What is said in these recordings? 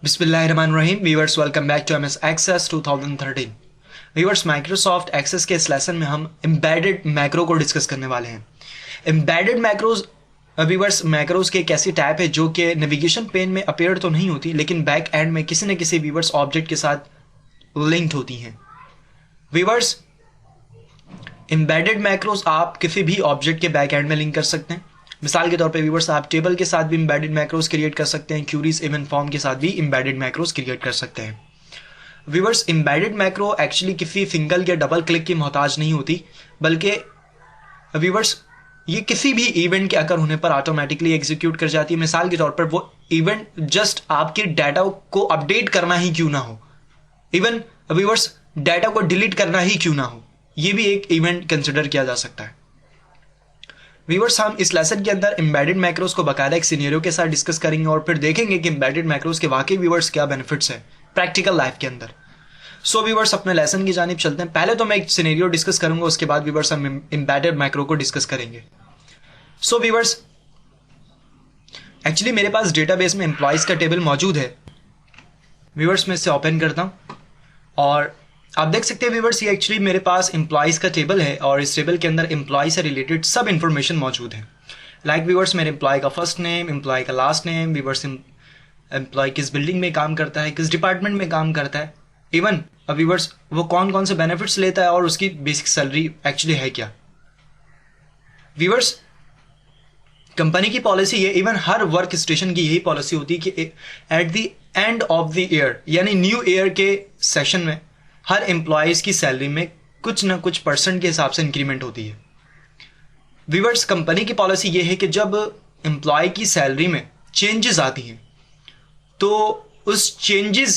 बिस्मिल्लाहिर्रहमानिर्रहीम viewers, welcome back to MS Access 2013। Viewers, Microsoft Access के इस लेसन में हम एम्बेडेड मैक्रो को डिस्कस करने वाले हैं। एम्बेडेड मैक्रोज व्यूअर्स, मैक्रोज के एक ऐसी टाइप है जो कि नेविगेशन पेन में अपीयर तो नहीं होती, लेकिन बैक एंड में किसी न किसी व्यूअर्स ऑब्जेक्ट के साथ लिंक्ड होती हैं। व्यूअर्स, एम्बेडेड मैक्रोज आप किसी भी ऑब्जेक्ट के बैक एंड में लिंक कर सकते हैं। मिसाल के तौर पे व्यूअर्स, आप टेबल के साथ भी एम्बेडेड मैक्रोज क्रिएट कर सकते हैं, क्यूरीज इवन फॉर्म के साथ भी एम्बेडेड मैक्रोज क्रिएट कर सकते हैं। व्यूअर्स, एम्बेडेड मैक्रो एक्चुअली किसी सिंगल या डबल क्लिक की मोहताज नहीं होती, बल्कि व्यूअर्स ये किसी भी इवेंट के अकर होने पर ऑटोमेटिकली एग्जीक्यूट कर जाती है। मिसाल के तौर पर वो इवेंट जस्ट आपके डाटा को अपडेट करना ही क्यों ना हो, इवन व्यूअर्स डाटा को डिलीट करना ही क्यों ना हो, ये भी एक इवेंट कंसिडर किया जा सकता है। व्यूअर्स, हम इस लेसन के अंदर एम्बेडेड मैक्रोज को बकायदा एक सिनेरियो के साथ डिस्कस करेंगे और फिर देखेंगे कि एम्बेडेड मैक्रोज के वाकई व्यूअर्स क्या बेनिफिट्स हैं प्रैक्टिकल लाइफ के अंदर। सो व्यूअर्स, अपने लेसन की जानिब चलते हैं। पहले तो मैं एक सिनेरियो डिस्कस करूंगा, उसके बाद व्यूअर्स हम एम्बेडेड मैक्रो को डिस्कस करेंगे। सो व्यूअर्स, एक्चुअली मेरे पास डेटाबेस में एम्प्लॉयज का टेबल मौजूद है। व्यूअर्स, मैं इसे ओपन करता हूं और आप देख सकते हैं व्यूअर्स, ये एक्चुअली मेरे पास एम्प्लॉयज का टेबल है और इस टेबल के अंदर एम्प्लॉय से रिलेटेड सब इन्फॉर्मेशन मौजूद है। लाइक व्यूअर्स, मेरे एम्प्लॉय का फर्स्ट नेम, एम्प्लॉय का लास्ट नेम, व्यूअर्स एम्प्लॉय किस बिल्डिंग में काम करता है, किस डिपार्टमेंट में काम करता है, इवन व्यूअर्स वो कौन कौन से बेनिफिट्स लेता है और उसकी बेसिक सैलरी एक्चुअली है क्या। व्यूअर्स, कंपनी की पॉलिसी है, इवन हर वर्क स्टेशन की यही पॉलिसी होती है कि eight the end of the year यानी न्यू ईयर के सेशन में हर एम्प्लॉयज की सैलरी में कुछ ना कुछ परसेंट के हिसाब से इंक्रीमेंट होती है। व्यूअर्स, कंपनी की पॉलिसी ये है कि जब एम्प्लॉय की सैलरी में चेंजेस आती हैं तो उस चेंजेस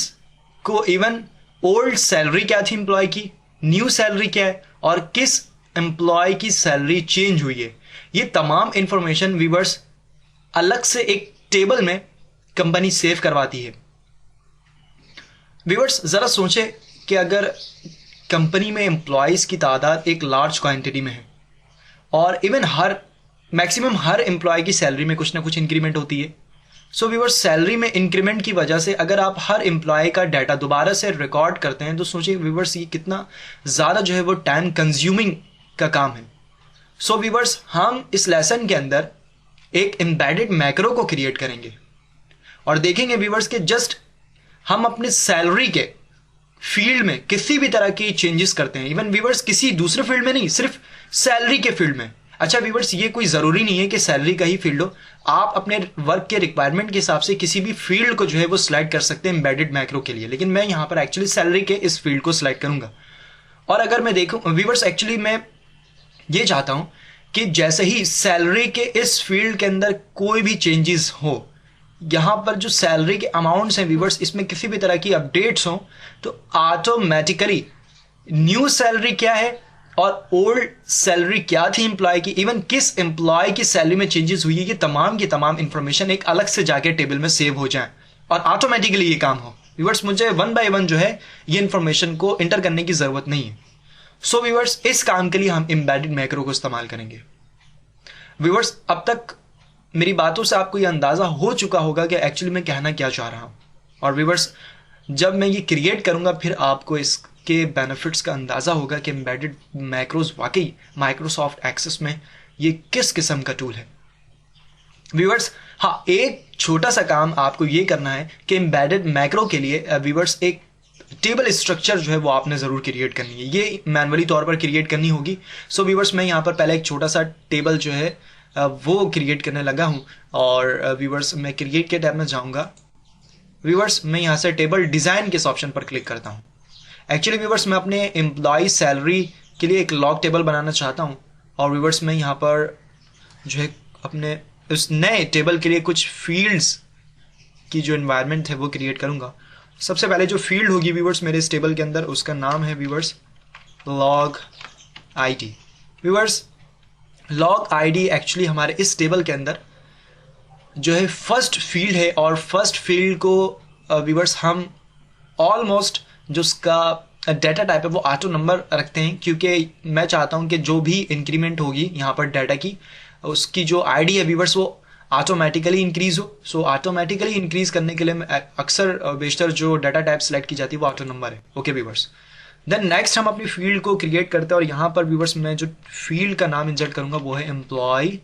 को इवन ओल्ड सैलरी क्या थी एम्प्लॉय की, न्यू सैलरी क्या है और किस एम्प्लॉय की सैलरी चेंज हुई है, ये तमाम इंफॉर्मेशन व्यूअर्स अलग से एक टेबल में कंपनी सेव करवाती है। व्यूअर्स, जरा सोचें कि अगर कंपनी में एम्प्लॉयज़ की तादाद एक लार्ज क्वांटिटी में है और इवन मैक्सिमम हर एम्प्लॉय की सैलरी में कुछ ना कुछ इंक्रीमेंट होती है। सो व्यूअर्स, सैलरी में इंक्रीमेंट की वजह से अगर आप हर एम्प्लॉय का डाटा दोबारा से रिकॉर्ड करते हैं तो सोचिए व्यूअर्स, ये कितना ज़्यादा जो है वो टाइम कंज्यूमिंग का काम है। सो व्यूअर्स, हम इस लेसन के अंदर एक एम्बेडेड मैक्रो को क्रिएट करेंगे और देखेंगे व्यूअर्स के जस्ट हम अपने सैलरी के फील्ड में किसी भी तरह की चेंजेस करते हैं, इवन व्यूअर्स किसी दूसरे फील्ड में नहीं, सिर्फ सैलरी के फील्ड में। अच्छा व्यूअर्स, ये कोई ज़रूरी नहीं है कि सैलरी का ही फील्ड हो, आप अपने वर्क के रिक्वायरमेंट के हिसाब से किसी भी फील्ड को जो है वो सिलेक्ट कर सकते हैं एम्बेडेड मैक्रो के लिए, लेकिन मैं यहाँ पर एक्चुअली सैलरी के इस फील्ड को सिलेक्ट करूंगा। और अगर मैं देखूँ व्यूअर्स, एक्चुअली मैं ये चाहता हूँ कि जैसे ही सैलरी के इस फील्ड के अंदर कोई भी चेंजेस हो, यहाँ पर जो सैलरी के अमाउंट्स हैं व्यूअर्स, इसमें किसी भी तरह की अपडेट्स हो तो ऑटोमेटिकली न्यू सैलरी क्या है और ओल्ड सैलरी क्या थी एम्प्लॉय की, इवन किस एम्प्लॉय की सैलरी में चेंजेस हुई है, ये तमाम की तमाम इंफॉर्मेशन एक अलग से जाके टेबल में सेव हो जाए और ऑटोमेटिकली ये काम हो। व्यूअर्स, मुझे वन बाय वन जो है ये इंफॉर्मेशन को इंटर करने की जरूरत नहीं है। सो व्यूअर्स, इस काम के लिए हम एम्बेडेड मैक्रो को इस्तेमाल करेंगे। व्यूअर्स, अब तक मेरी बातों से आपको यह अंदाज़ा हो चुका होगा कि एक्चुअली मैं कहना क्या चाह रहा हूँ, और व्यूअर्स जब मैं ये क्रिएट करूँगा फिर आपको इसके बेनिफिट्स का अंदाज़ा होगा कि एम्बेडेड मैक्रोज वाकई माइक्रोसॉफ्ट एक्सेस में ये किस किस्म का टूल है। व्यूअर्स, हाँ, एक छोटा सा काम आपको ये करना है कि एम्बेडेड मैक्रो के लिए व्यूअर्स एक टेबल स्ट्रक्चर जो है वो आपने ज़रूर क्रिएट करनी है, ये मैनुअली तौर पर क्रिएट करनी होगी। सो व्यूअर्स, मैं यहाँ पर पहले एक छोटा सा टेबल जो है वो क्रिएट करने लगा हूँ और व्यूअर्स मैं क्रिएट के टैब में जाऊँगा। व्यूअर्स, मैं यहाँ से टेबल डिज़ाइन के इस ऑप्शन पर क्लिक करता हूँ। एक्चुअली व्यूअर्स, मैं अपने एम्प्लॉय सैलरी के लिए एक लॉग टेबल बनाना चाहता हूँ और व्यूअर्स मैं यहाँ पर जो है अपने उस नए टेबल के लिए कुछ फील्ड्स की जो एनवायरनमेंट है वो क्रिएट करूँगा। सबसे पहले जो फील्ड होगी व्यूअर्स मेरे इस टेबल के अंदर, उसका नाम है viewers log ID. Viewers, log ID actually हमारे इस टेबल के अंदर जो है फर्स्ट फील्ड है और फर्स्ट फील्ड को व्यूअर्स हम ऑलमोस्ट जो उसका डाटा टाइप है वो ऑटो नंबर रखते हैं, क्योंकि मैं चाहता हूं कि जो भी इंक्रीमेंट होगी यहाँ पर डाटा की उसकी जो आईडी है व्यूअर्स वो ऑटोमेटिकली इंक्रीज हो। सो ऑटोमेटिकली इंक्रीज करने के लिए अक्सर बेशतर जो डाटा टाइप सेलेक्ट की जाती है वो ऑटो नंबर है। ओके व्यूअर्स, देन नेक्स्ट हम अपनी फील्ड को क्रिएट करते हैं और यहाँ पर व्यूअर्स मैं जो फील्ड का नाम इंसर्ट करूंगा वो है एम्प्लॉय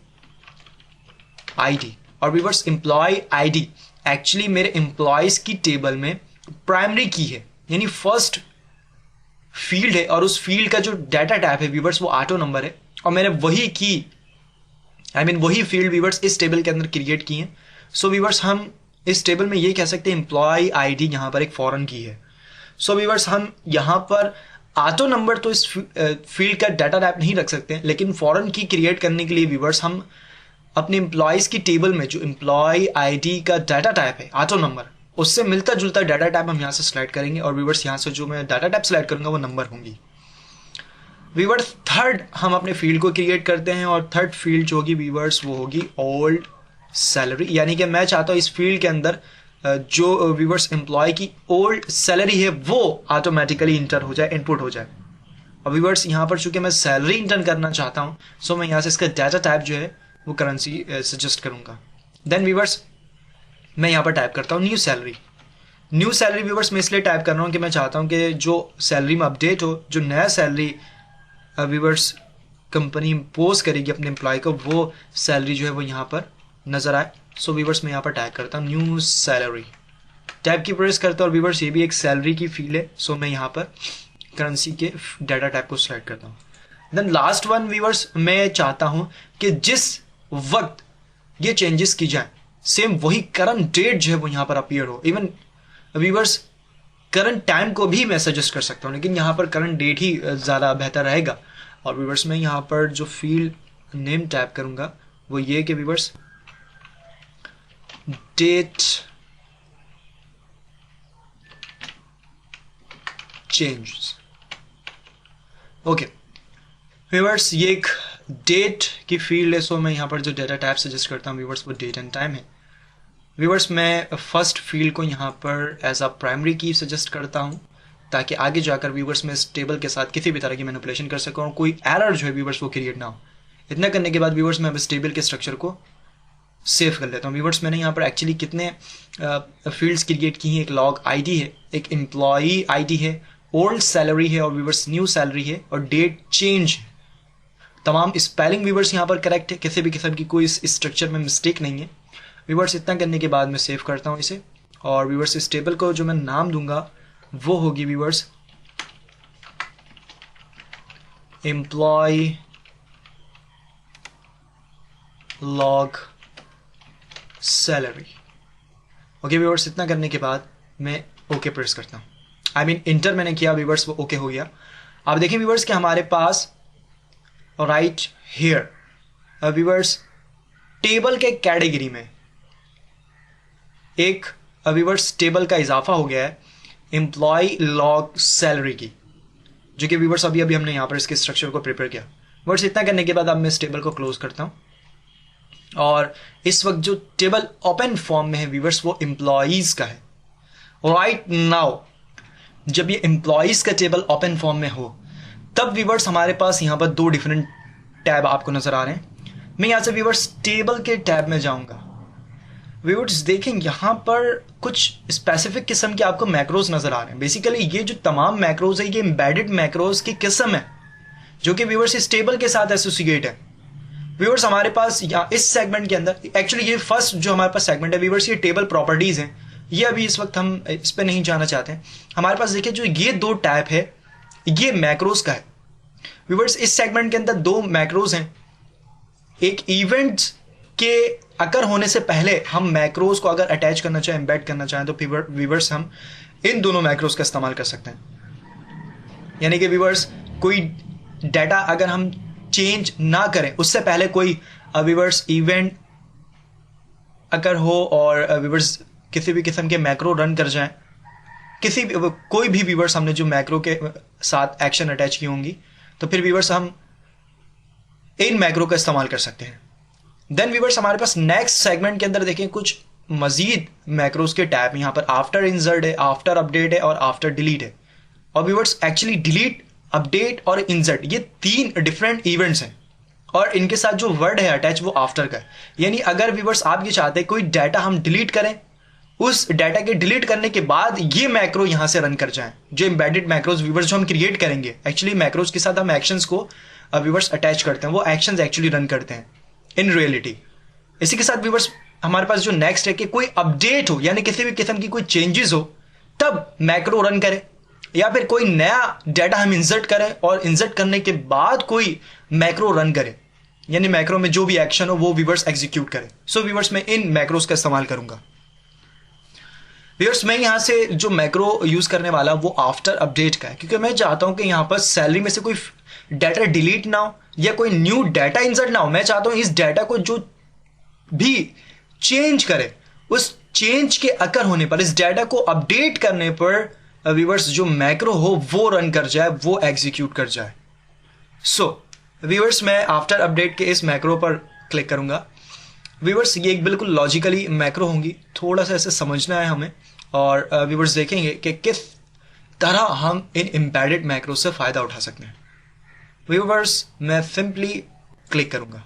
आईडी। और व्यूअर्स एम्प्लॉय आईडी एक्चुअली मेरे एम्प्लॉयज की टेबल में प्राइमरी की है, यानी फर्स्ट फील्ड है, और उस फील्ड का जो डाटा टाइप है व्यूअर्स वो ऑटो नंबर है, और मैंने वही की वही फील्ड व्यूअर्स इस टेबल के अंदर क्रिएट की है। सो व्यूअर्स हम इस टेबल में ये कह सकते हैं एम्प्लॉय आईडी यहाँ पर एक फॉरेन की है। सो व्यूअर्स हम यहाँ पर ऑटो नंबर तो इस फील्ड का डाटा टाइप नहीं रख सकते हैं, लेकिन फॉरेन की क्रिएट करने के लिए व्यूअर्स हम अपने एम्प्लॉयज की टेबल में जो एम्प्लॉय आईडी का डाटा टाइप है ऑटो नंबर, उससे मिलता जुलता डाटा टाइप हम यहाँ से सिलेक्ट करेंगे, और व्यूअर्स यहाँ से जो मैं डाटा टाइप सिलेक्ट करूंगा वो नंबर होंगी। व्यूअर्स थर्ड हम अपने फील्ड को क्रिएट करते हैं, और थर्ड फील्ड जो होगी व्यूअर्स वो होगी ओल्ड सैलरी, यानी कि मैं चाहता हूँ इस फील्ड के अंदर जो व्यूअर्स एम्प्लॉय की ओल्ड सैलरी है वो ऑटोमेटिकली इंटर हो जाए, इनपुट हो जाए। और व्यूअर्स यहाँ पर चूंकि मैं सैलरी इंटर करना चाहता हूँ, सो मैं यहाँ से इसका डाटा टाइप जो है वो करेंसी सजेस्ट करूंगा। देन व्यूअर्स मैं यहाँ पर टाइप करता हूँ new salary. New salary viewers मैं इसलिए टाइप कर रहा हूँ कि मैं चाहता हूँ कि जो सैलरी में अपडेट हो, जो नया सैलरी व्यूअर्स कंपनी इम्पोज करेगी अपने एम्प्लॉय को, वो सैलरी जो है वो यहाँ पर नजर आए। सो व्यूअर्स मैं यहाँ पर टाइप करता हूँ न्यू सैलरी, टाइप की प्रेस करता हूँ, और व्यूअर्स ये भी एक सैलरी की फील्ड है। सो मैं यहाँ पर करेंसी के डाटा टाइप को सिलेक्ट करता हूँ। देन लास्ट वन व्यूअर्स मैं चाहता हूँ कि जिस वक्त ये चेंजेस की जाए सेम वही करंट डेट जो है वो यहाँ पर अपीयर हो। इवन व्यूअर्स करंट टाइम को भी मैं सजेस्ट कर सकता हूँ, लेकिन यहाँ पर करंट डेट ही ज़्यादा बेहतर रहेगा। और व्यूअर्स मैं यहाँ पर जो फील्ड नेम टाइप करूँगा वो ये कि viewers date changes. Okay viewers ये एक डेट की फील्ड है। सो मैं यहाँ पर जो डेटा टाइप सजेस्ट करता हूँ व्यूअर्स वो डेट एंड टाइम है। व्यूअर्स मैं फर्स्ट फील्ड को यहाँ पर एज अ प्राइमरी की सजेस्ट करता हूँ, ताकि आगे जाकर व्यूअर्स में इस टेबल के साथ किसी भी तरह की मैनिपुलेशन कर सकूँ और कोई एरर जो है व्यूअर्स वो क्रिएट ना हो। इतना करने के बाद व्यूअर्स मैं इस टेबल के स्ट्रक्चर को सेव कर लेता हूँ। व्यूअर्स मैंने यहाँ पर एक्चुअली कितने फील्ड्स क्रिएट की हैं, एक लॉग आईडी है, एक एम्प्लॉई आईडी है, ओल्ड सैलरी है, और व्यूअर्स न्यू सैलरी है, और डेट चेंज है। तमाम स्पेलिंग व्यूअर्स यहाँ पर करेक्ट है, किसी भी किस्म की कोई इस स्ट्रक्चर में मिस्टेक नहीं है। व्यूअर्स इतना करने के बाद मैं सेव करता हूँ इसे, और व्यूअर्स इस टेबल को जो मैं नाम दूंगा वो होगी viewers employ log salary. Okay viewers इतना करने के बाद मैं ओके प्रेस करता हूँ, इंटर मैंने किया व्यूअर्स वो ओके हो गया। अब देखिए व्यूअर्स कि हमारे पास राइट हियर व्यूअर्स टेबल के कैटेगरी में एक व्यूअर्स टेबल का इजाफा हो गया है एम्प्लॉय लॉग सैलरी की, जो कि व्यूअर्स अभी हमने यहाँ पर इसके स्ट्रक्चर को प्रिपेयर किया। व्यूअर्स इतना करने के बाद अब मैं इस टेबल को क्लोज करता हूँ, और इस वक्त जो टेबल ओपन फॉर्म में है व्यूअर्स वो एम्प्लॉयज का है। राइट नाउ जब ये एम्प्लॉयज का टेबल ओपन फॉर्म में हो तब व्यूअर्स हमारे पास यहाँ पर दो डिफरेंट टैब आपको नजर आ रहे हैं। मैं यहाँ से व्यूअर्स टेबल के टैब में जाऊंगा। व्यूअर्स देखें यहाँ पर कुछ स्पेसिफिक किस्म के आपको मैक्रोज नजर आ रहे हैं। बेसिकली ये जो तमाम मैक्रोज है ये एम्बेडेड मैक्रोज की किस्म है, जो कि व्यूअर्स इस टेबल के साथ एसोसिएट है। व्यूअर्स हमारे पास यहाँ इस सेगमेंट के अंदर एक्चुअली ये फर्स्ट जो हमारे पास सेगमेंट है व्यूअर्स ये टेबल प्रॉपर्टीज हैं, ये अभी इस वक्त हम इस पर नहीं जाना चाहते हैं। हमारे पास देखिए जो ये दो टैब है ये मैक्रोज का है। व्यूअर्स इस सेगमेंट के अंदर दो मैक्रोज हैं, एक इवेंट्स के अकर होने से पहले हम मैक्रोज को अगर अटैच करना चाहें, एम्बेड करना चाहें, तो व्यूअर्स हम इन दोनों मैक्रोज का इस्तेमाल कर सकते हैं। यानी कि व्यूअर्स कोई डाटा अगर हम चेंज ना करें उससे पहले कोई व्यूअर्स इवेंट अगर हो और व्यूअर्स किसी भी किस्म के मैक्रो रन कर जाएं, कोई भी व्यूअर्स हमने जो मैक्रो के साथ एक्शन अटैच की होंगी, तो फिर व्यूअर्स हम इन मैक्रो का इस्तेमाल कर सकते हैं। देन व्यूअर्स हमारे पास नेक्स्ट सेगमेंट के अंदर देखें कुछ मजीद मैक्रोज के टैब यहाँ पर आफ्टर इंसर्ट है, आफ्टर अपडेट है और आफ्टर डिलीट है। और व्यूअर्स एक्चुअली डिलीट, अपडेट और इंसर्ट ये तीन डिफरेंट इवेंट्स हैं, और इनके साथ जो वर्ड है अटैच वो आफ्टर का है। यानी अगर व्यूअर्स आप ये चाहते हैं कोई डाटा हम डिलीट करें, उस डाटा के डिलीट करने के बाद ये मैक्रो यहां से रन कर जाएं, जो एम्बेडेड मैक्रोज व्यूअर्स जो हम क्रिएट करेंगे, एक्चुअली मैक्रोज के साथ हम एक्शंस को व्यूअर्स अटैच करते हैं, वो एक्शंस एक्चुअली रन करते हैं इन रियलिटी। इसी के साथ व्यूअर्स हमारे पास जो नेक्स्ट है कि कोई अपडेट हो, यानी किसी भी किस्म की कोई चेंजेस हो तब मैक्रो रन करें, या फिर कोई नया डाटा हम इंसर्ट करें और इंसर्ट करने के बाद कोई मैक्रो रन करें, यानी मैक्रो में जो भी एक्शन हो वो व्यूअर्स एग्जीक्यूट करें। सो व्यूअर्स मैं इन मैक्रोज का इस्तेमाल करूंगा। व्यूअर्स मैं यहां से जो मैक्रो यूज करने वाला वो आफ्टर अपडेट का है, क्योंकि मैं चाहता हूं कि यहां पर सैलरी में से कोई डाटा डिलीट ना हो या कोई न्यू डाटा इंसर्ट ना हो। मैं चाहता हूं इस डाटा को जो भी चेंज करे, उस चेंज के अकर होने पर, इस डाटा को अपडेट करने पर व्यूअर्स जो मैक्रो हो वो रन कर जाए, वो एग्जीक्यूट कर जाए। सो व्यूअर्स मैं आफ्टर अपडेट के इस मैक्रो पर क्लिक करूंगा। व्यूअर्स ये एक बिल्कुल लॉजिकली मैक्रो होंगी, थोड़ा सा ऐसे समझना है हमें, और व्यूअर्स देखेंगे कि किस तरह हम इन एम्बेडेड मैक्रो से फायदा उठा सकते हैं। व्यूअर्स मैं सिंपली क्लिक करूंगा।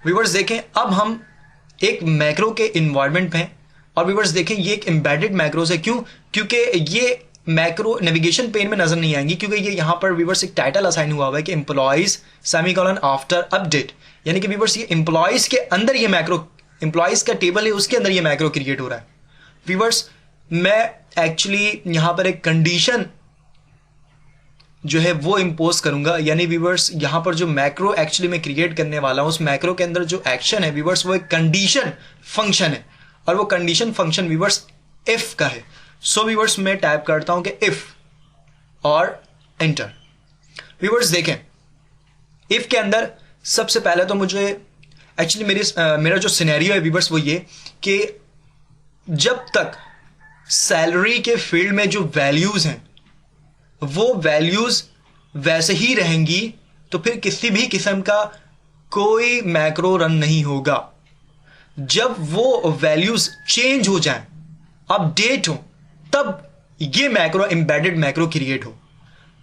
व्यूअर्स देखें अब हम एक मैक्रो के इन्वायरमेंट में हैं, और व्यूअर्स देखें ये एक एम्बेडेड मैक्रोज है। क्यों? क्योंकि ये मैक्रो नेविगेशन पेन में नजर नहीं आएंगी, क्योंकि ये यहां पर व्यूअर्स एक टाइटल असाइन हुआ है कि एम्प्लॉइज सेमीकोलन आफ्टर अपडेट, यानी कि व्यूअर्स ये एम्प्लॉइज के अंदर ये मैक्रो, एम्प्लॉइज का टेबल है उसके अंदर ये मैक्रो क्रिएट हो रहा है। व्यूअर्स मैं एक्चुअली यहां पर एक कंडीशन जो है वो इंपोज करूंगा, यानी व्यूअर्स यहां पर जो मैक्रो एक्चुअली मैं क्रिएट करने वाला हूं, उस मैक्रो के अंदर जो एक्शन है व्यूअर्स वो एक कंडीशन फंक्शन है, और वो कंडीशन फंक्शन व्यूअर्स इफ का है। सो व्यूअर्स मैं टाइप करता हूं कि इफ और एंटर। व्यूअर्स देखें इफ के अंदर सबसे पहले तो मुझे एक्चुअली मेरा जो सिनेरियो है व्यूअर्स वो ये कि जब तक सैलरी के फील्ड में जो वैल्यूज हैं वो वैल्यूज वैसे ही रहेंगी, तो फिर किसी भी किस्म का कोई मैक्रो रन नहीं होगा। जब वो वैल्यूज चेंज हो जाएं, अपडेट हो, तब ये मैक्रो एम्बेडेड मैक्रो क्रिएट हो।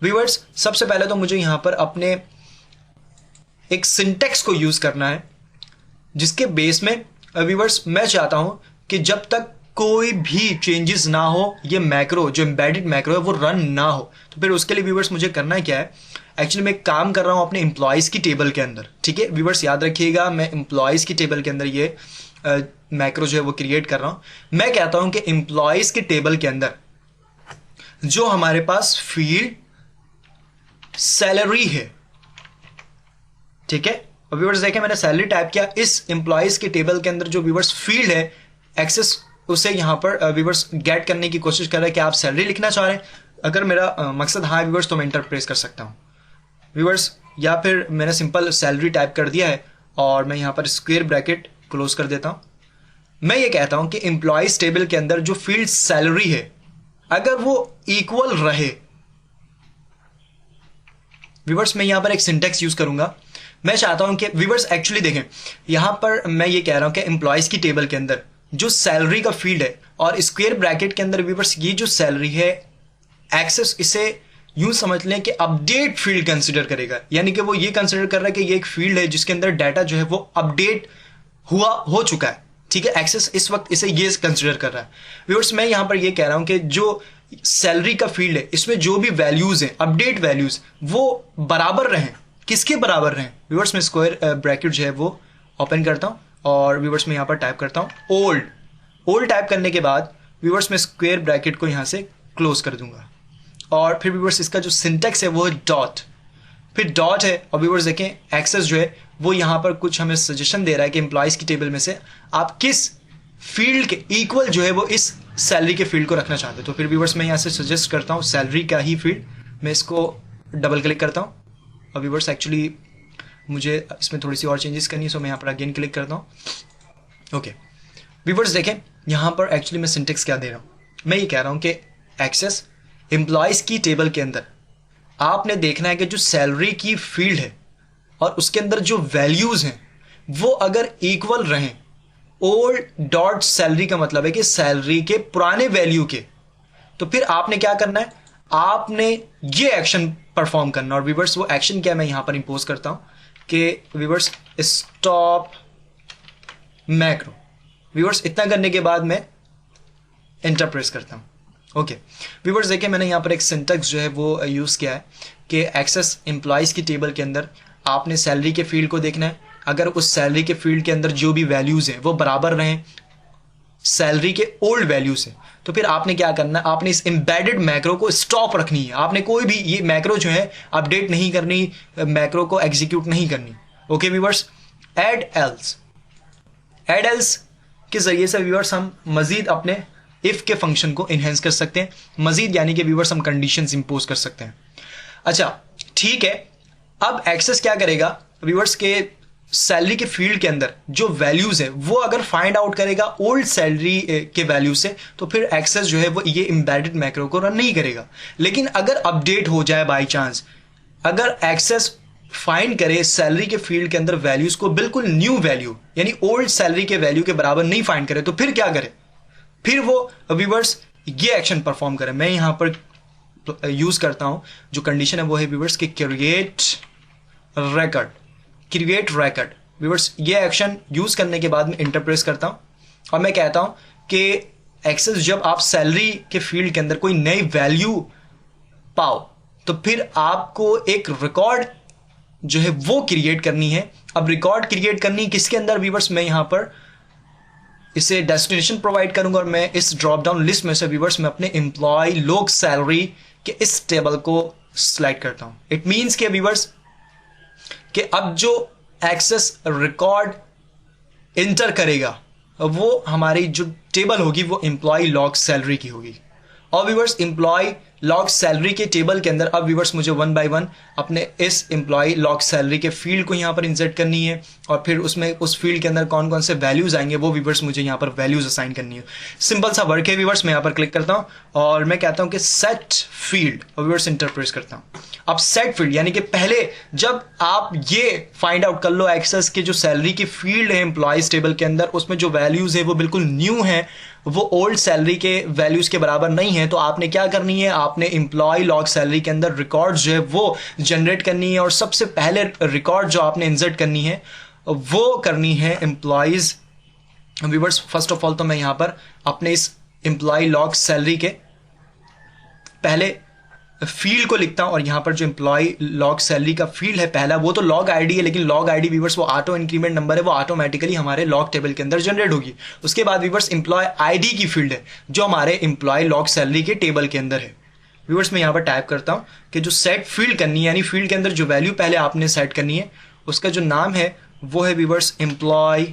व्यूअर्स सबसे पहले तो मुझे यहां पर अपने एक सिंटेक्स को यूज करना है, जिसके बेस में व्यूअर्स मैं चाहता हूं कि जब तक कोई भी चेंजेस ना हो, ये मैक्रो जो एम्बेडेड मैक्रो है वो रन ना हो। तो फिर उसके लिए व्यूअर्स मुझे करना क्या है, एक्चुअली मैं काम कर रहा हूं अपने एम्प्लॉयज की टेबल के अंदर। ठीक है व्यूअर्स याद रखिएगा, मैं एम्प्लॉयज की टेबल के अंदर ये मैक्रो जो है वो क्रिएट कर रहा हूं। मैं कहता हूं कि एम्प्लॉयज के टेबल के अंदर जो हमारे पास फील्ड सैलरी है, ठीक है, और व्यूअर्स देखें मैंने सैलरी टाइप किया, इस एम्प्लॉयज के टेबल के अंदर जो व्यूअर्स फील्ड है एक्सेस उसे यहां पर व्यूअर्स गेट करने की कोशिश कर रहे हैं कि आप सैलरी लिखना चाह रहे हैं। अगर मेरा मकसद हाँ व्यूअर्स तो मैं इंटर प्रेस कर सकता हूं व्यूअर्स, या फिर मैंने सिंपल सैलरी टाइप कर दिया है और मैं यहां पर स्क्वायर ब्रैकेट क्लोज कर देता हूं। मैं ये कहता हूं कि एम्प्लॉयज टेबल के अंदर जो फील्ड सैलरी है अगर वो इक्वल रहे, व्यूअर्स मैं यहां पर एक सिंटेक्स यूज करूंगा। मैं चाहता हूं कि व्यूअर्स एक्चुअली देखें यहां पर मैं ये कह रहा हूं कि एम्प्लॉयज की टेबल के अंदर जो सैलरी का फील्ड है और स्क्वायर ब्रैकेट के अंदर व्यूअर्स ये जो सैलरी है एक्सेस, इसे यूं समझ लें कि अपडेट फील्ड कंसीडर करेगा, यानी कि वो ये कंसीडर कर रहा है कि ये एक फील्ड है जिसके अंदर डाटा जो है वो अपडेट हो चुका है। ठीक है, एक्सेस इस वक्त इसे ये कंसीडर कर रहा है। व्यूअर्स मैं यहां पर ये कह रहा हूं कि जो सैलरी का फील्ड है इसमें जो भी वैल्यूज हैं, अपडेट वैल्यूज, वो बराबर रहें। किसके बराबर रहें? व्यूअर्स मैं स्क्वायर ब्रैकेट जो है वो ओपन करता हूं और व्यूअर्स मैं यहां पर टाइप करता हूं ओल्ड टाइप करने के बाद व्यूअर्स मैं स्क्वायर ब्रैकेट को यहां से क्लोज कर दूंगा, और फिर व्यूअर्स इसका जो सिंटेक्स है वो है डॉट, फिर डॉट है, और व्यूअर्स देखें एक्सेस जो है वो यहां पर कुछ हमें सजेशन दे रहा है कि एम्प्लॉयज की टेबल में से आप किस फील्ड के इक्वल जो है वो इस सैलरी के फील्ड को रखना चाहते हैं। तो फिर व्यूअर्स मैं यहां से सजेस्ट करता हूं सैलरी का ही फील्ड, मैं इसको डबल क्लिक करता हूं, और व्यूअर्स एक्चुअली मुझे इसमें थोड़ी सी और चेंजेस करनी है, सो मैं यहाँ पर अगेन क्लिक करता हूँ। ओके व्यूअर्स देखें यहाँ पर एक्चुअली मैं सिंटेक्स क्या दे रहा हूँ, मैं ये कह रहा हूँ कि एक्सेस एम्प्लॉयज की टेबल के अंदर आपने देखना है कि जो सैलरी की फील्ड है और उसके अंदर जो वैल्यूज हैं वो अगर इक्वल रहें, ओल्ड डॉट सैलरी का मतलब है कि सैलरी के पुराने वैल्यू के, तो फिर आपने क्या करना है, आपने ये एक्शन परफॉर्म करना। और व्यूअर्स वो एक्शन क्या मैं यहां पर इंपोज करता हूं कि व्यूअर्स स्टॉप मैक्रो। व्यूअर्स इतना करने के बाद मैं एंटर प्रेस करता हूं। ओके व्यूअर्स देखिए मैंने यहां पर एक सिंटैक्स जो है वो यूज किया है कि एक्सेस एम्प्लॉइज की टेबल के अंदर आपने सैलरी के फील्ड को देखना है। अगर उस सैलरी के फील्ड के अंदर जो भी वैल्यूज हैं वो बराबर रहें सैलरी के ओल्ड वैल्यू से, तो फिर आपने क्या करना है, आपने इस एम्बेडेड मैक्रो को स्टॉप रखनी है। आपने कोई भी ये मैक्रो जो है अपडेट नहीं करनी, मैक्रो को एग्जीक्यूट नहीं करनी। ओके व्यूअर्स, एड एल्स के जरिए से व्यूअर्स हम मजीद अपने इफ के फंक्शन को इनहेंस कर सकते हैं। मजीद यानी कि व्यूअर्स हम कंडीशंस इंपोज कर सकते हैं। अच्छा ठीक है, अब एक्सेस क्या करेगा व्यूअर्स के सैलरी के फील्ड के अंदर जो वैल्यूज है वो अगर फाइंड आउट करेगा ओल्ड सैलरी के वैल्यू से, तो फिर एक्सेस जो है वो ये एम्बेडेड मैक्रो को रन नहीं करेगा। लेकिन अगर अपडेट हो जाए बाय चांस, अगर एक्सेस फाइंड करे सैलरी के फील्ड के अंदर वैल्यूज को बिल्कुल न्यू वैल्यू यानी ओल्ड सैलरी के वैल्यू के बराबर नहीं फाइंड करे, तो फिर क्या करे, फिर वो व्यूअर्स ये एक्शन परफॉर्म करे। मैं यहां पर यूज करता हूं जो कंडीशन है वो है व्यूअर्स के क्रिएट रिकॉर्ड। व्यूअर्स ये एक्शन यूज करने के बाद में इंटरप्रेस करता हूं और मैं कहता हूं कि एक्सेस जब आप सैलरी के फील्ड के अंदर कोई नई वैल्यू पाओ तो फिर आपको एक रिकॉर्ड जो है वो क्रिएट करनी है। अब रिकॉर्ड क्रिएट करनी किसके अंदर व्यूअर्स, मैं यहां पर इसे डेस्टिनेशन प्रोवाइड करूंगा और मैं इस ड्रॉप डाउन लिस्ट में से व्यूअर्स मैं अपने एम्प्लॉय लोग सैलरी के इस टेबल को सिलेक्ट करता हूं। इट मींस के व्यूअर्स कि अब जो एक्सेस रिकॉर्ड इंटर करेगा वो हमारी जो टेबल होगी वो एम्प्लॉय लॉग सैलरी की होगी। और व्यूअर्स एम्प्लॉय लॉग सैलरी के टेबल के अंदर अब व्यूअर्स मुझे वन बाय वन अपने इस एम्प्लॉय लॉग सैलरी के फील्ड को यहां पर इंसर्ट करनी है और फिर उसमें उस फील्ड के अंदर कौन कौन से वैल्यूज आएंगे वो व्यूअर्स मुझे यहां पर वैल्यूज असाइन करनी है। सिंपल सा वर्क है व्यूअर्स। मैं यहां पर क्लिक करता हूं और मैं कहता हूं कि सेट फील्ड और व्यूअर्स इंटरप्रेस करता हूं। अब सेट फील्ड यानी कि पहले जब आप ये फाइंड आउट कर लो एक्सेस के जो सैलरी की फील्ड है एम्प्लॉयज टेबल के अंदर उसमें जो वैल्यूज है वो बिल्कुल न्यू है, वो ओल्ड सैलरी के वैल्यूज के बराबर नहीं है, तो आपने क्या करनी है, आपने एम्प्लॉय लॉग सैलरी के अंदर रिकॉर्ड जो है वो जनरेट करनी है। और सबसे पहले रिकॉर्ड जो आपने इंसर्ट करनी है वो करनी है employees viewers. First of all तो मैं यहां पर अपने इस एम्प्लॉय लॉग सैलरी के पहले फील्ड को लिखता हूं और यहां पर जो एम्प्लॉय लॉग सैलरी का फील्ड है पहला वो तो लॉग आईडी है, लेकिन लॉग आईडी व्यूअर्स वो ऑटो इंक्रीमेंट नंबर है, वो ऑटोमेटिकली हमारे लॉग टेबल के अंदर जनरेट होगी। उसके बाद व्यूअर्स एम्प्लॉय आईडी की फील्ड है जो हमारे एम्प्लॉय लॉग सैलरी के टेबल के अंदर है। व्यूअर्स मैं यहां पर टाइप करता हूं कि जो सेट फील्ड करनी है यानी फील्ड के अंदर जो वैल्यू पहले आपने सेट करनी है उसका जो नाम है वो है viewers employ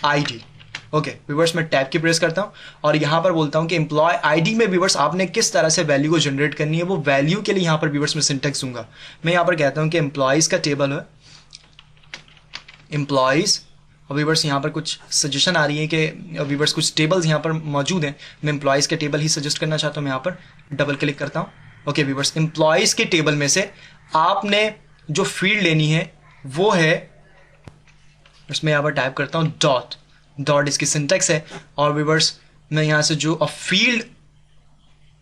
ID. Okay viewers मैं टैब की प्रेस करता हूं और यहां पर बोलता हूं कि एम्प्लॉय आईडी में व्यूअर्स आपने किस तरह से वैल्यू को जनरेट करनी है, वो वैल्यू के लिए यहां पर व्यूअर्स मैं सिंटैक्स दूंगा। मैं यहां पर कहता हूं कि एम्प्लॉयज का टेबल है एम्प्लॉयज और व्यूअर्स यहां पर कुछ सजेशन आ रही है कि व्यूअर्स कुछ टेबल्स यहां पर मौजूद हैं, मैं एम्प्लॉयज के टेबल ही सजेस्ट करना चाहता हूं। मैं यहां पर डबल क्लिक करता हूं। ओके व्यूअर्स एम्प्लॉयज के टेबल में से आपने जो फील्ड लेनी है वो है, इसमें यहां पर टाइप करता हूं डॉट इसकी सिंटैक्स है और व्यूअर्स मैं यहां से जो फील्ड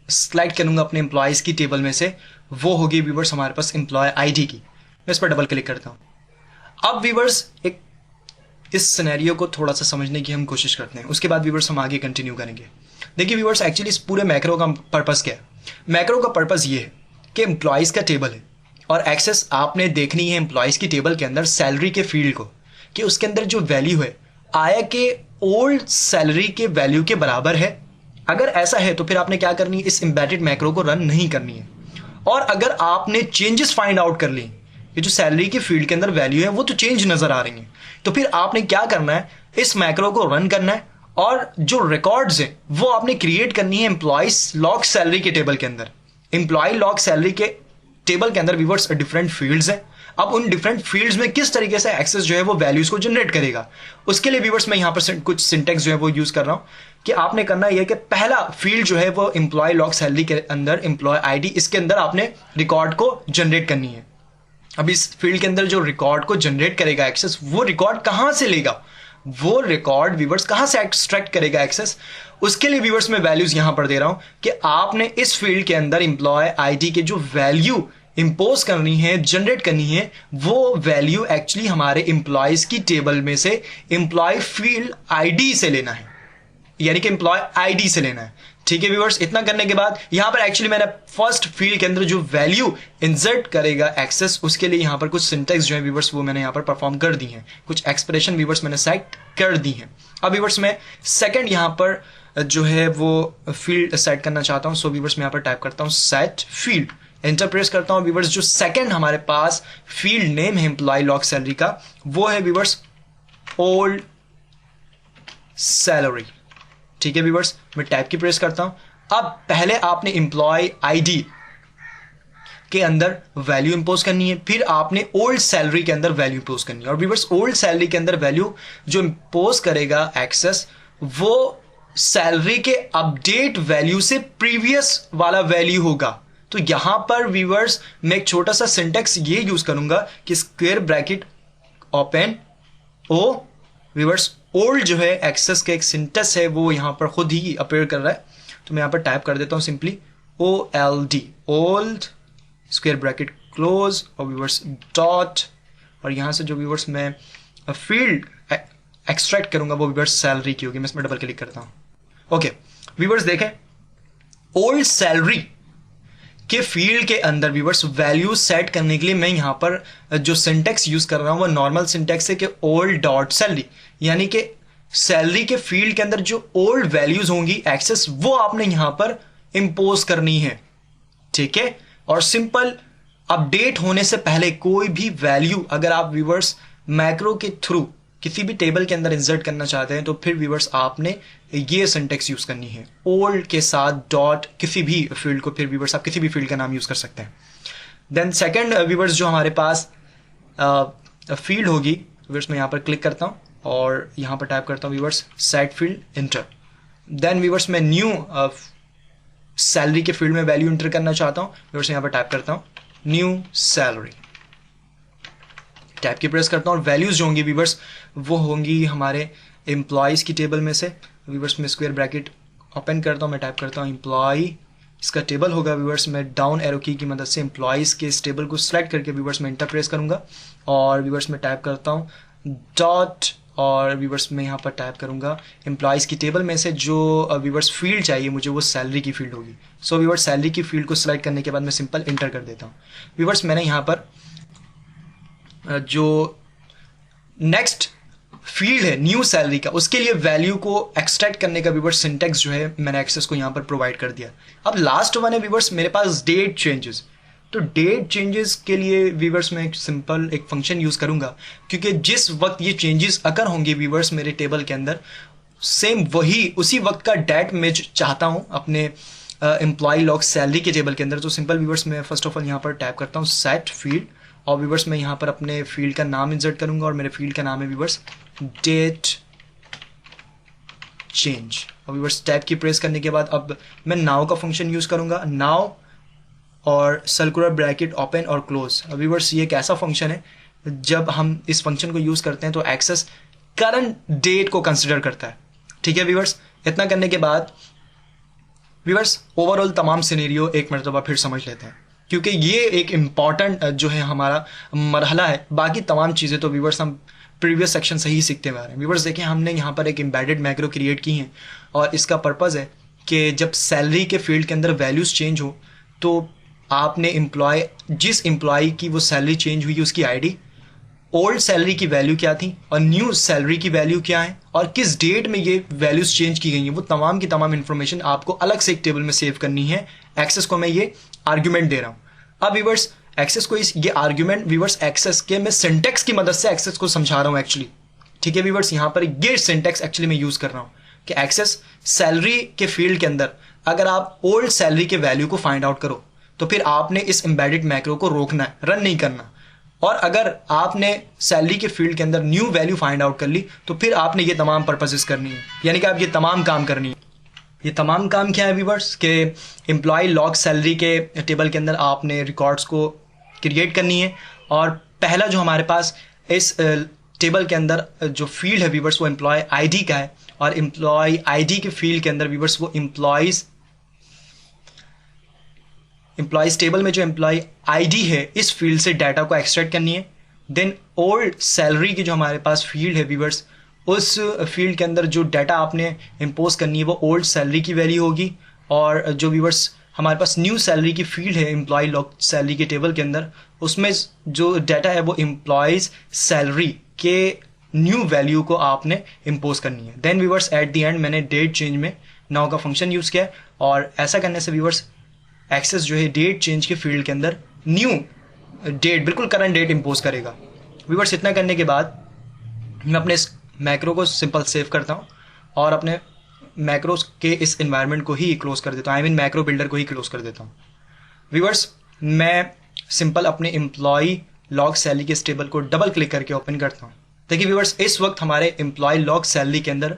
सिलेक्ट करूंगा अपने एम्प्लॉयज की टेबल में से वो होगी व्यूअर्स हमारे पास एम्प्लॉय आईडी की। मैं इस पर डबल क्लिक करता हूं। अब व्यूअर्स एक इस सिनेरियो को थोड़ा सा समझने की हम कोशिश करते हैं, उसके बाद व्यूअर्स हम आगे कंटिन्यू करेंगे। देखिए व्यूअर्स एक्चुअली इस पूरे मैक्रो का पर्पस क्या है। मैक्रो का पर्पस ये है कि एम्प्लॉयज का टेबल है और एक्सेस आपने देखनी है एम्प्लॉयज की टेबल के अंदर सैलरी के फील्ड को कि उसके अंदर जो वैल्यू है आया के ओल्ड सैलरी के वैल्यू के बराबर है। अगर ऐसा है तो फिर आपने क्या करनी है, इस एम्बेडेड मैक्रो को रन नहीं करनी है। और अगर आपने चेंजेस फाइंड आउट कर ली, ये जो सैलरी के फील्ड के अंदर वैल्यू है वो तो चेंज नजर आ रही है, तो फिर आपने क्या करना है, इस मैक्रो को रन करना है और जो रिकॉर्ड्स है वो आपने क्रिएट करनी है एम्प्लॉयज लॉग सैलरी के टेबल के अंदर। एम्प्लॉय लॉग सैलरी के टेबल के अंदर व्यूअर्स डिफरेंट फील्ड्स हैं। अब उन डिफरेंट फील्ड्स में किस तरीके से एक्सेस जो है वो वैल्यूज को जनरेट करेगा, उसके लिए व्यूअर्स मैं यहां पर कुछ सिंटैक्स जो है वो यूज कर रहा हूं कि आपने करना यह कि पहला फील्ड जो है वो एम्प्लॉय लॉग सैलरी के अंदर एम्प्लॉय आईडी, इसके अंदर आपने रिकॉर्ड को जनरेट करनी है। अब इस फील्ड के अंदर जो रिकॉर्ड को जनरेट करेगा एक्सेस, वो रिकॉर्ड कहां से लेगा, वो रिकॉर्ड व्यूअर्स कहां से एक्सट्रैक्ट करेगा एक्सेस, उसके लिए व्यूअर्स मैं वैल्यूज यहां पर दे रहा हूं कि आपने इस फील्ड के अंदर एम्प्लॉय आईडी के जो वैल्यू इंपोज करनी है, जनरेट करनी है, वो वैल्यू एक्चुअली हमारे एम्प्लॉयज की टेबल में से एम्प्लॉय फील्ड आईडी से लेना है, यानी कि एम्प्लॉय आईडी से लेना है। ठीक है व्यूअर्स, इतना करने के बाद यहां पर एक्चुअली मैंने फर्स्ट फील्ड के अंदर जो वैल्यू इंसर्ट करेगा एक्सेस, उसके लिए यहां पर कुछ सिंटेक्स जो है व्यूअर्स वो मैंने यहां पर परफॉर्म कर दी है, कुछ एक्सप्रेशन व्यूअर्स मैंने सेट कर दी है। अब व्यूअर्स मैं सेकंड यहां पर जो है वो फील्ड सेट करना चाहता हूं। सो व्यूअर्स मैं यहां पर टाइप करता हूं सेट फील्ड, एंटर प्रेस करता हूं। व्यूअर्स जो सेकंड हमारे पास फील्ड नेम है एम्प्लॉय लॉग सैलरी का, वो है व्यूअर्स ओल्ड सैलरी। ठीक है व्यूअर्स, मैं टैब की प्रेस करता हूं। अब पहले आपने एम्प्लॉय आईडी के अंदर वैल्यू इंपोज करनी है, फिर आपने ओल्ड सैलरी के अंदर वैल्यू इंपोज करनी है। और व्यूअर्स ओल्ड सैलरी के अंदर वैल्यू जो इंपोज करेगा एक्सेस, वो सैलरी के अपडेट वैल्यू से प्रीवियस वाला वैल्यू होगा। तो यहां पर व्यूअर्स मैं एक छोटा सा सिंटेक्स ये यूज करूंगा कि square bracket open O, viewers old जो है एक्सेस का एक सिंटेक्स है वो यहां पर खुद ही अपीयर कर रहा है, तो मैं यहां पर टाइप कर देता हूं simply OLD old square bracket close और व्यूअर्स डॉट, और यहां से जो व्यूअर्स मैं फील्ड एक्सट्रैक्ट करूंगा वो व्यूअर्स सैलरी की होगी। मैं इसमें डबल क्लिक करता हूं। ओके व्यूअर्स देखें, ओल्ड सैलरी के फील्ड के अंदर व्यूअर्स वैल्यू सेट करने के लिए मैं यहां पर जो सिंटेक्स यूज कर रहा हूं वो नॉर्मल सिंटेक्स है कि ओल्ड डॉट सैलरी, यानी कि सैलरी के फील्ड के अंदर जो ओल्ड वैल्यूज होंगी एक्सेस वो आपने यहां पर इंपोज करनी है। ठीक है, और सिंपल अपडेट होने से पहले कोई भी वैल्यू अगर आप व्यूअर्स मैक्रो के थ्रू किसी भी टेबल के अंदर इंसर्ट करना चाहते हैं तो फिर व्यूअर्स आपने ये सिंटेक्स यूज करनी है, ओल्ड के साथ डॉट किसी भी फील्ड को, फिर व्यूअर्स आप किसी भी फील्ड का नाम यूज कर सकते हैं। देन सेकंड व्यूअर्स जो हमारे पास फील्ड होगी, व्यूअर्स मैं यहां पर क्लिक करता हूं और यहां पर टाइप करता हूं viewers set field enter. Then viewers मैं न्यू सैलरी के फील्ड में वैल्यू इंटर करना चाहता हूं, व्यूअर्स यहां पर टाइप करता हूं न्यू सैलरी, टैब की प्रेस करता हूं और वैल्यूज जो होंगी व्यूअर्स वो होंगी हमारे एम्प्लॉयज की टेबल में से। व्यूअर्स में स्क्वायर ब्रैकेट ओपन करता हूं, मैं टाइप करता हूं एम्प्लॉय, इसका टेबल होगा व्यूअर्स, मैं डाउन एरो की मदद से एम्प्लॉयज के इस टेबल को सिलेक्ट करके व्यूअर्स में इंटर प्रेस करूंगा और व्यूअर्स में टाइप करता हूं डॉट, और व्यूअर्स में यहाँ पर टाइप करूंगा एम्प्लॉयज की टेबल में से जो व्यूअर्स फील्ड चाहिए मुझे वो सैलरी की फील्ड होगी। सो व्यूअर्स सैलरी की फील्ड को सिलेक्ट करने के बाद मैं सिंपल इंटर कर देता हूँ। व्यूअर्स मैंने यहाँ पर जो नेक्स्ट फील्ड है न्यू सैलरी का, उसके लिए वैल्यू को एक्सट्रैक्ट करने का व्यूअर्स सिंटेक्स जो है मैंने एक्सेस को यहां पर प्रोवाइड कर दिया। अब लास्ट वन है व्यूअर्स मेरे पास डेट चेंजेस, तो डेट चेंजेस के लिए व्यूअर्स मैं एक सिंपल एक फंक्शन यूज करूंगा, क्योंकि जिस वक्त ये चेंजेस अगर होंगे व्यूअर्स मेरे टेबल के अंदर सेम वही उसी वक्त का डेट मैं चाहता हूं अपने एम्प्लॉय लॉग सैलरी के टेबल के अंदर। तो सिंपल व्यूअर्स मैं फर्स्ट ऑफ ऑल यहाँ पर टाइप करता हूँ सेट फील्ड और व्यूअर्स मैं यहाँ पर अपने फील्ड का नाम इंसर्ट करूंगा और मेरे फील्ड का नाम है व्यूअर्स डेट चेंज। और व्यूअर्स टैब की प्रेस करने के बाद अब मैं नाउ का फंक्शन यूज करूंगा, नाउ और सर्कुलर ब्रैकेट ओपन और क्लोज। अब व्यूअर्स ये एक ऐसा फंक्शन है जब हम इस फंक्शन को यूज करते हैं तो एक्सेस करंट डेट को कंसिडर करता है। ठीक है व्यूअर्स, इतना करने के बाद व्यूअर्स ओवरऑल तमाम सिनेरियो एक मरतबा फिर समझ लेते हैं, क्योंकि ये एक इम्पॉर्टेंट जो है हमारा मरहला है। बाकी तमाम चीज़ें तो व्यूअर्स हम प्रीवियस सेक्शन से ही सीखते हुए आ रहे हैं। व्यूअर्स देखिए हमने यहाँ पर एक एम्बेडेड मैक्रो क्रिएट की है और इसका पर्पज़ है कि जब सैलरी के फील्ड के अंदर वैल्यूज चेंज हो तो आपने एम्प्लॉय जिस एम्प्लॉय की वो सैलरी चेंज हुई उसकी आईडी, ओल्ड सैलरी की वैल्यू क्या थी और न्यू सैलरी की वैल्यू क्या है और किस डेट में ये वैल्यूज चेंज की गई हैं, वो तमाम की तमाम इंफॉर्मेशन आपको अलग से एक टेबल में सेव करनी है। एक्सेस को मैं ये आर्ग्यूमेंट दे रहा हूं। अब व्यूअर्स एक्सेस को ये आर्ग्यूमेंट व्यूअर्स एक्सेस के मैं सिंटेक्स की मदद से एक्सेस को समझा रहा हूं एक्चुअली। ठीक है व्यूअर्स, यहां पर ये सिंटेक्स एक्चुअली मैं यूज कर रहा हूं कि एक्सेस सैलरी के फील्ड के अंदर अगर आप ओल्ड सैलरी के वैल्यू को फाइंड आउट करो तो फिर आपने इस एम्बेडेड मैक्रो को रोकना है, रन नहीं करना। और अगर आपने सैलरी के फील्ड के अंदर न्यू वैल्यू फाइंड आउट कर ली तो फिर आपने ये तमाम पर्पसेस करनी है, यानी कि आप ये तमाम काम करनी है। ये तमाम काम क्या है व्यूअर्स के एम्प्लॉय लॉग सैलरी के टेबल के अंदर आपने रिकॉर्ड्स को क्रिएट करनी है। और पहला जो हमारे पास इस टेबल के अंदर जो फील्ड है व्यूअर्स वो एम्प्लॉय आईडी का है और एम्प्लॉय आईडी के फील्ड के अंदर व्यूअर्स वो एम्प्लॉयज एम्प्लॉयज़ टेबल में जो एम्प्लॉय आईडी है इस फील्ड से डाटा को एक्सट्रैक्ट करनी है। देन ओल्ड सैलरी की जो हमारे पास फील्ड है व्यूअर्स, उस फील्ड के अंदर जो डाटा आपने इम्पोज करनी है वो ओल्ड सैलरी की वैल्यू होगी। और जो व्यूअर्स हमारे पास न्यू सैलरी की फील्ड है एम्प्लॉय लॉग सैलरी के टेबल के अंदर, उसमें जो डाटा है वो एम्प्लॉयज़ सैलरी के न्यू वैल्यू को आपने इम्पोज करनी है। Then viewers at the end मैंने डेट चेंज में नाउ का फंक्शन यूज़ किया और ऐसा करने से व्यूअर्स एक्सेस जो है डेट चेंज के फील्ड के अंदर न्यू डेट, बिल्कुल करंट डेट इम्पोज करेगा। व्यूअर्स इतना करने के बाद मैं अपने इस मैक्रो को सिंपल सेव करता हूँ और अपने मैक्रोस के इस एनवायरनमेंट को ही क्लोज कर देता हूँ, आई मीन मैक्रो बिल्डर को ही क्लोज कर देता हूँ। व्यूअर्स मैं सिंपल अपने एम्प्लॉय लॉग सैलरी के इस टेबल को डबल क्लिक करके ओपन करता हूँ। देखिए व्यूअर्स इस वक्त हमारे एम्प्लॉय लॉग सैलरी के अंदर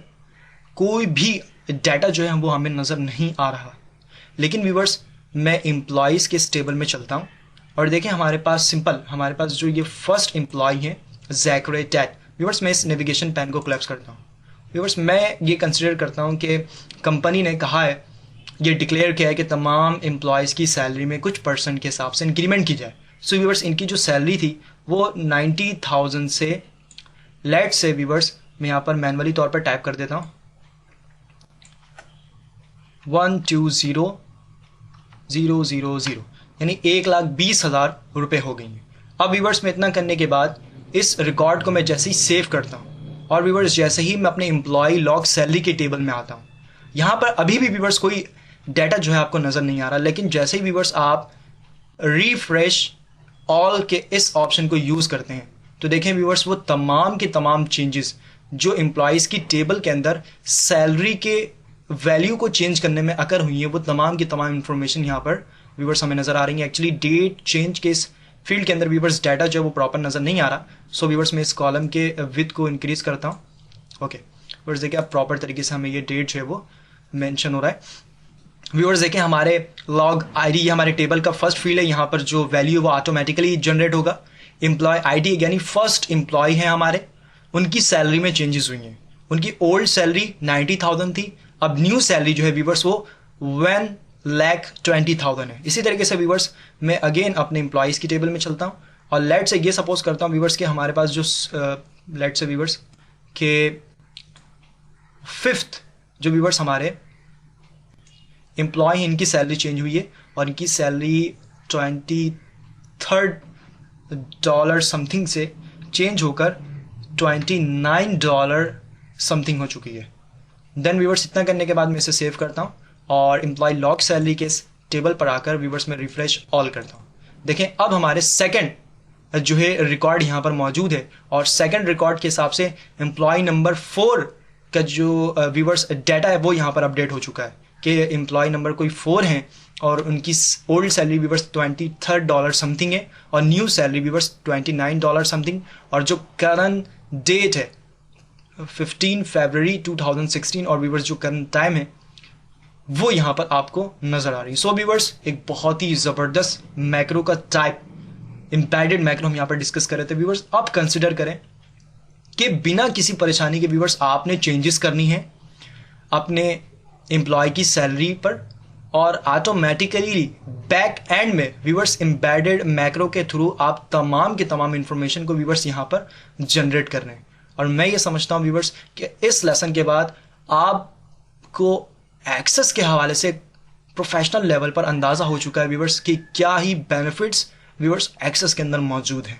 कोई भी डाटा जो है वो हमें नज़र नहीं आ रहा। लेकिन व्यूअर्स मैं एम्प्लॉयज़ के इस टेबल में चलता हूँ और देखें हमारे पास जो ये फर्स्ट एम्प्लॉय है ज़ैकरे टैट। व्यूअर्स मैं इस नेविगेशन पैन को कोलैप्स करता हूँ। व्यूअर्स मैं ये कंसिडर करता हूँ कि कंपनी ने कहा है, ये डिक्लेयर किया है कि तमाम एम्प्लॉयज़ की सैलरी में कुछ % के हिसाब से इंक्रीमेंट की जाए। सो व्यूअर्स इनकी जो सैलरी थी वो 90,000 से लेट से व्यूअर्स मैं यहाँ पर मैनुअली तौर पर टाइप कर देता हूँ 120,000 यानी 1,20,000 रुपये हो गई हैं। अब व्यूअर्स में इतना करने के बाद इस रिकॉर्ड को मैं जैसे ही सेव करता हूँ और व्यूअर्स जैसे ही मैं अपने एम्प्लॉय लॉग सैलरी के टेबल में आता हूँ, यहाँ पर अभी भी व्यूअर्स कोई डाटा जो है आपको नज़र नहीं आ रहा। लेकिन जैसे ही व्यूअर्स आप रिफ्रेश ऑल के इस ऑप्शन को यूज़ करते हैं तो देखें व्यूअर्स वो तमाम के तमाम चेंजेस जो एम्प्लॉयज़ की टेबल के अंदर सैलरी के वैल्यू को चेंज करने में अकर हुई है वो तमाम की तमाम इंफॉर्मेशन यहाँ पर व्यूअर्स हमें नज़र आ रही है। एक्चुअली डेट चेंज के इस फील्ड के अंदर व्यूअर्स डाटा जो है वो प्रॉपर नज़र नहीं आ रहा। सो व्यूअर्स मैं इस कॉलम के विड्थ को इंक्रीज़ करता हूँ। ओके व्यूअर्स देखिए अब प्रॉपर तरीके से हमें ये डेट जो है वो मेंशन हो रहा है। व्यूअर्स देखें हमारे लॉग आईडी ये हमारे टेबल का फर्स्ट फील्ड है, यहाँ पर जो वैल्यू वो ऑटोमेटिकली जनरेट होगा। एम्प्लॉय आईडी यानी फर्स्ट एम्प्लॉय है हमारे, उनकी सैलरी में चेंजेस हुई हैं। उनकी ओल्ड सैलरी 90,000 थी, अब न्यू सैलरी जो है व्यूअर्स वो 1,20,000 है। इसी तरीके से व्यूअर्स मैं अगेन अपने एम्प्लॉयज़ की टेबल में चलता हूँ और लेट से ये सपोज करता हूँ व्यूअर्स कि हमारे पास जो लेट से व्यूअर्स के फिफ्थ जो व्यूअर्स हमारे एम्प्लॉय हैं इनकी सैलरी चेंज हुई है और इनकी सैलरी $23 समथिंग से चेंज होकर $29 समथिंग हो चुकी है। देन व्यूअर्स इतना करने के बाद मैं इसे सेव करता हूँ और एम्प्लॉय लॉग सैलरी के इस टेबल पर आकर व्यूअर्स में रिफ्रेश ऑल करता हूँ। देखें अब हमारे सेकंड जो है रिकॉर्ड यहाँ पर मौजूद है और सेकंड रिकॉर्ड के हिसाब से एम्प्लॉय नंबर 4 का जो व्यूअर्स डाटा है वो यहाँ पर अपडेट हो चुका है कि एम्प्लॉय नंबर कोई 4 हैं और उनकी ओल्ड सैलरी व्यूअर्स $23 समथिंग है और न्यू सैलरी व्यूअर्स $29 समथिंग और जो करंट डेट है 15 फरवरी 2016 और व्यूअर्स जो करंट टाइम है वो यहाँ पर आपको नज़र आ रही है। सो व्यूअर्स एक बहुत ही ज़बरदस्त मैक्रो का टाइप एम्बेडेड मैक्रो हम यहाँ पर डिस्कस कर रहे थे। व्यूअर्स अब कंसिडर करें कि बिना किसी परेशानी के व्यूअर्स आपने चेंजेस करनी है अपने एम्प्लॉय की सैलरी पर और ऑटोमेटिकली बैक एंड में व्यूअर्स एम्बेडेड मैक्रो के थ्रू आप तमाम के तमाम इंफॉर्मेशन को व्यूअर्स यहाँ पर जनरेट कर रहे हैं। और मैं ये समझता हूँ व्यूअर्स कि इस लेसन के बाद आपको एक्सेस के हवाले से प्रोफेशनल लेवल पर अंदाज़ा हो चुका है व्यूअर्स कि क्या ही बेनिफिट्स व्यूअर्स एक्सेस के अंदर मौजूद हैं।